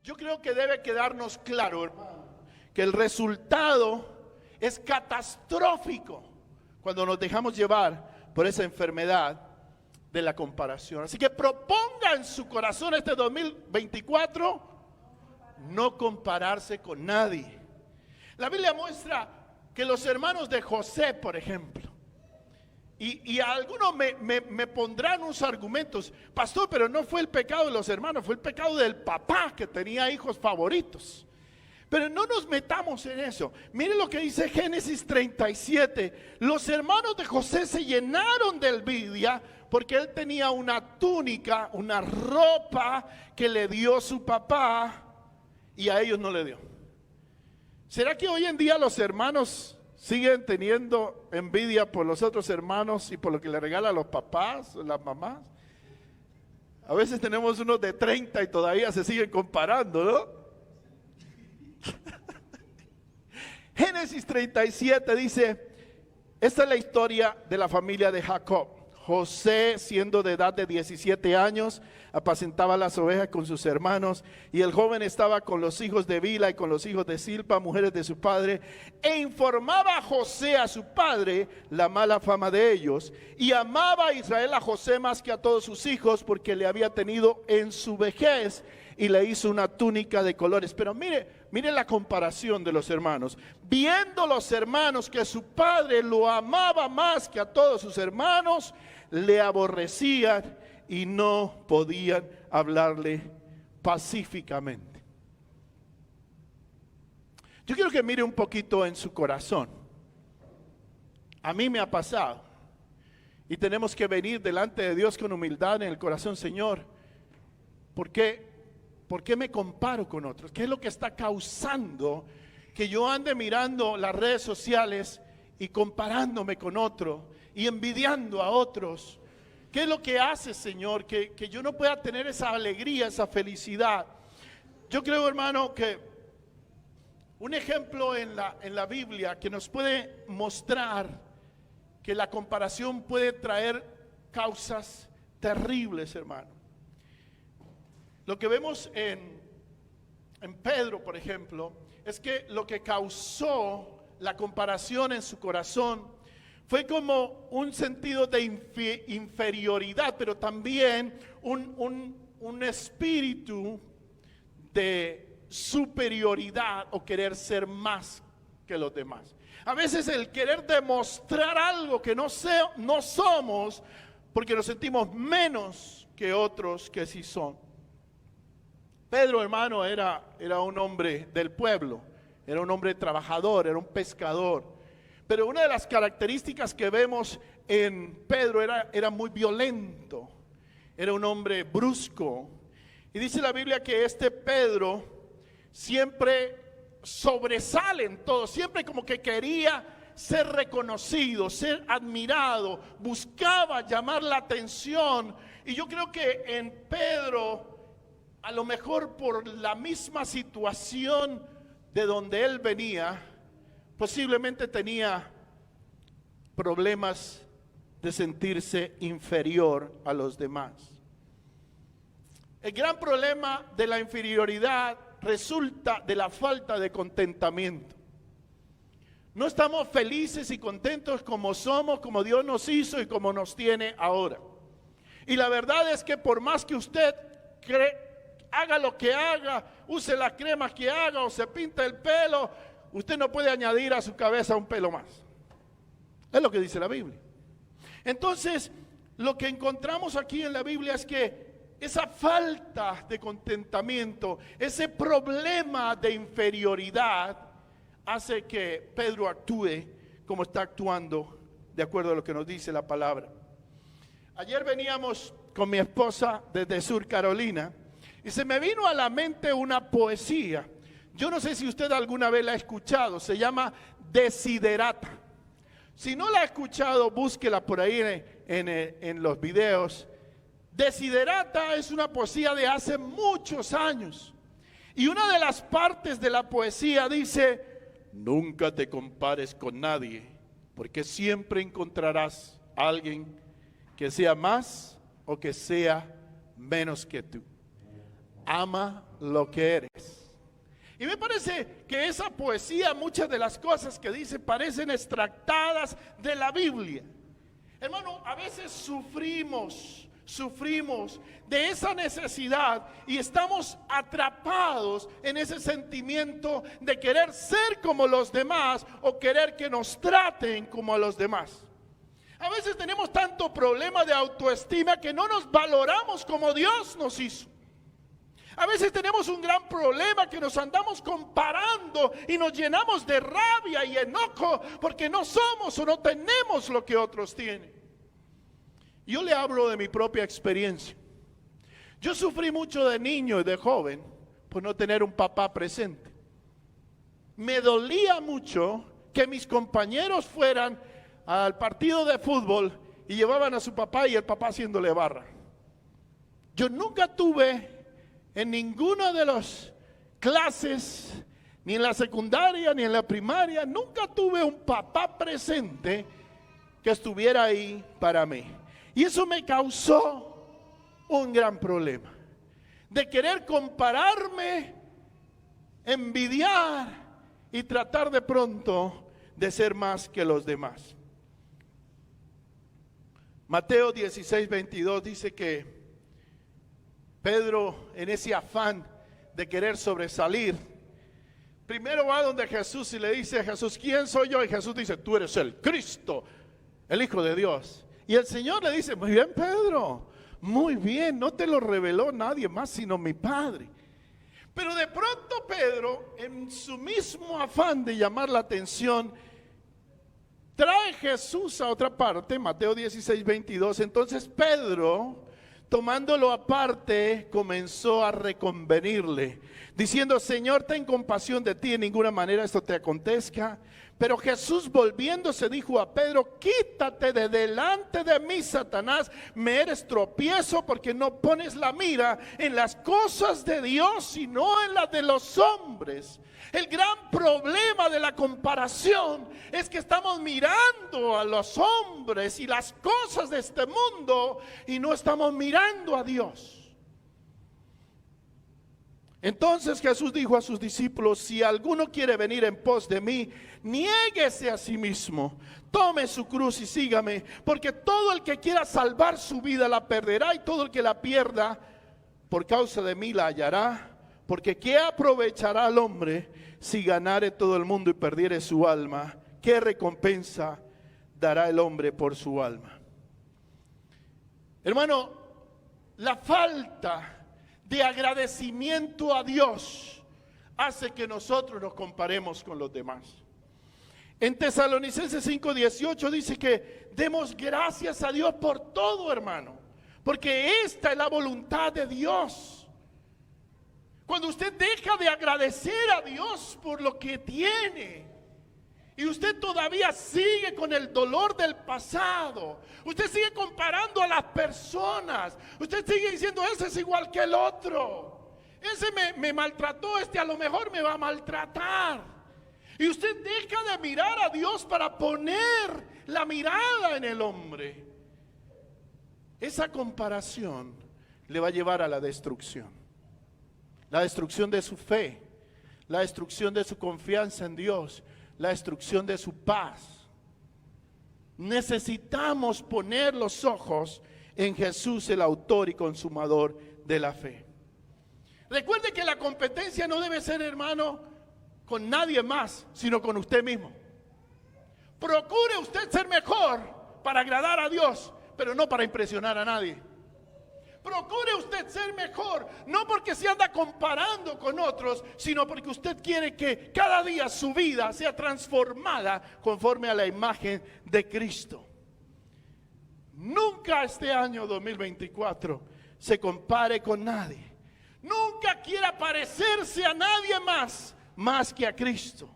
Yo creo que debe quedarnos claro, hermano, que el resultado es catastrófico cuando nos dejamos llevar por esa enfermedad de la comparación. Así que proponga en su corazón este 2024 no compararse con nadie. La Biblia muestra que los hermanos de José, por ejemplo, y algunos me pondrán unos argumentos, pastor, pero no fue el pecado de los hermanos, fue el pecado del papá que tenía hijos favoritos. Pero no nos metamos en eso. Miren lo que dice Génesis 37. Los hermanos de José se llenaron de envidia porque él tenía una túnica, una ropa que le dio su papá y a ellos no le dio. ¿Será que hoy en día los hermanos siguen teniendo envidia por los otros hermanos y por lo que le regalan los papás o las mamás? A veces tenemos unos de 30 y todavía se siguen comparando, ¿no? Génesis 37 dice, esta es la historia de la familia de Jacob. José, siendo de edad de 17 años, apacentaba las ovejas con sus hermanos, y el joven estaba con los hijos de Bila y con los hijos de Silpa, mujeres de su padre, e informaba a José a su padre la mala fama de ellos, y amaba a Israel a José más que a todos sus hijos, porque le había tenido en su vejez, y le hizo una túnica de colores. Pero mire la comparación de los hermanos. Viendo los hermanos que su padre lo amaba más que a todos sus hermanos, le aborrecían y no podían hablarle pacíficamente. Yo quiero que mire un poquito en su corazón. A mí me ha pasado. Y tenemos que venir delante de Dios con humildad en el corazón. Señor, ¿por qué me comparo con otros? ¿Qué es lo que está causando que yo ande mirando las redes sociales y comparándome con otro y envidiando a otros? ¿Qué es lo que hace, Señor, que yo no pueda tener esa alegría, esa felicidad? Yo creo, hermano, que un ejemplo en la Biblia que nos puede mostrar que la comparación puede traer causas terribles, hermano. Lo que vemos en Pedro, por ejemplo, es que lo que causó la comparación en su corazón fue como un sentido de inferioridad, pero también un espíritu de superioridad o querer ser más que los demás. A veces el querer demostrar algo que no somos, porque nos sentimos menos que otros que sí son. Pedro, hermano, era un hombre del pueblo, era un hombre trabajador, era un pescador. Pero una de las características que vemos en Pedro era muy violento, era un hombre brusco. Y dice la Biblia que este Pedro siempre sobresale en todo, siempre como que quería ser reconocido, ser admirado, buscaba llamar la atención. Y yo creo que en Pedro, a lo mejor por la misma situación de donde él venía, posiblemente tenía problemas de sentirse inferior a los demás. El gran problema de la inferioridad resulta de la falta de contentamiento. No estamos felices y contentos como somos, como Dios nos hizo y como nos tiene ahora. Y la verdad es que por más que usted haga lo que haga, use la crema que haga o se pinta el pelo, usted no puede añadir a su cabeza un pelo más. Es lo que dice la Biblia. Entonces, lo que encontramos aquí en la Biblia es que esa falta de contentamiento, ese problema de inferioridad, hace que Pedro actúe como está actuando, de acuerdo a lo que nos dice la palabra. Ayer veníamos con mi esposa desde Sur Carolina y se me vino a la mente una poesía. Yo no sé si usted alguna vez la ha escuchado, se llama Desiderata. Si no la ha escuchado, búsquela por ahí en los videos. Desiderata es una poesía de hace muchos años. Y una de las partes de la poesía dice: nunca te compares con nadie, porque siempre encontrarás a alguien que sea más o que sea menos que tú. ama lo que eres. Y me parece que esa poesía, muchas de las cosas que dice parecen extractadas de la Biblia. Hermano, a veces sufrimos de esa necesidad y estamos atrapados en ese sentimiento de querer ser como los demás o querer que nos traten como a los demás. A veces tenemos tanto problema de autoestima que no nos valoramos como Dios nos hizo. A veces tenemos un gran problema que nos andamos comparando y nos llenamos de rabia y enojo porque no somos o no tenemos lo que otros tienen. Yo le hablo de mi propia experiencia. Yo sufrí mucho de niño y de joven por no tener un papá presente. Me dolía mucho que mis compañeros fueran al partido de fútbol y llevaban a su papá y el papá haciéndole barra. Yo nunca tuve en ninguna de las clases, ni en la secundaria, ni en la primaria, nunca tuve un papá presente que estuviera ahí para mí. Y eso me causó un gran problema, de querer compararme, envidiar y tratar de pronto de ser más que los demás. Mateo 16:22 dice que Pedro, en ese afán de querer sobresalir, primero va donde Jesús y le dice a Jesús, ¿quién soy yo? Y Jesús dice, tú eres el Cristo, el Hijo de Dios. Y el Señor le dice, muy bien, Pedro, muy bien, no te lo reveló nadie más sino mi Padre. Pero de pronto Pedro, en su mismo afán de llamar la atención, trae Jesús a otra parte, Mateo 16:22. Entonces Pedro, tomándolo aparte, comenzó a reconvenirle, diciendo, Señor, ten compasión de ti, en ninguna manera esto te acontezca. Pero Jesús, volviéndose, dijo a Pedro, quítate de delante de mí, Satanás, me eres tropiezo porque no pones la mira en las cosas de Dios, sino en las de los hombres. El gran problema de la comparación es que estamos mirando a los hombres y las cosas de este mundo y no estamos mirando a Dios. Entonces Jesús dijo a sus discípulos, si alguno quiere venir en pos de mí, niéguese a sí mismo, tome su cruz y sígame, porque todo el que quiera salvar su vida la perderá, y todo el que la pierda por causa de mí la hallará. Porque ¿qué aprovechará al hombre si ganare todo el mundo y perdiere su alma? ¿Qué recompensa dará el hombre por su alma? Hermano, la falta de agradecimiento a Dios hace que nosotros nos comparemos con los demás. En Tesalonicenses 5:18 dice que demos gracias a Dios por todo, hermano, porque esta es la voluntad de Dios. Cuando usted deja de agradecer a Dios por lo que tiene y usted todavía sigue con el dolor del pasado, usted sigue comparando a las personas, usted sigue diciendo, ese es igual que el otro, ese me maltrató, este a lo mejor me va a maltratar. Y usted deja de mirar a Dios para poner la mirada en el hombre. Esa comparación le va a llevar a la destrucción. La destrucción de su fe, la destrucción de su confianza en Dios, la destrucción de su paz. Necesitamos poner los ojos en Jesús, el autor y consumador de la fe. Recuerde que la competencia no debe ser, hermano, con nadie más, sino con usted mismo. Procure usted ser mejor para agradar a Dios, pero no para impresionar a nadie. Procure usted ser mejor, no porque se anda comparando con otros, sino porque usted quiere que cada día su vida sea transformada conforme a la imagen de Cristo. Nunca este año 2024 se compare con nadie. Nunca quiera parecerse a nadie más que a Cristo.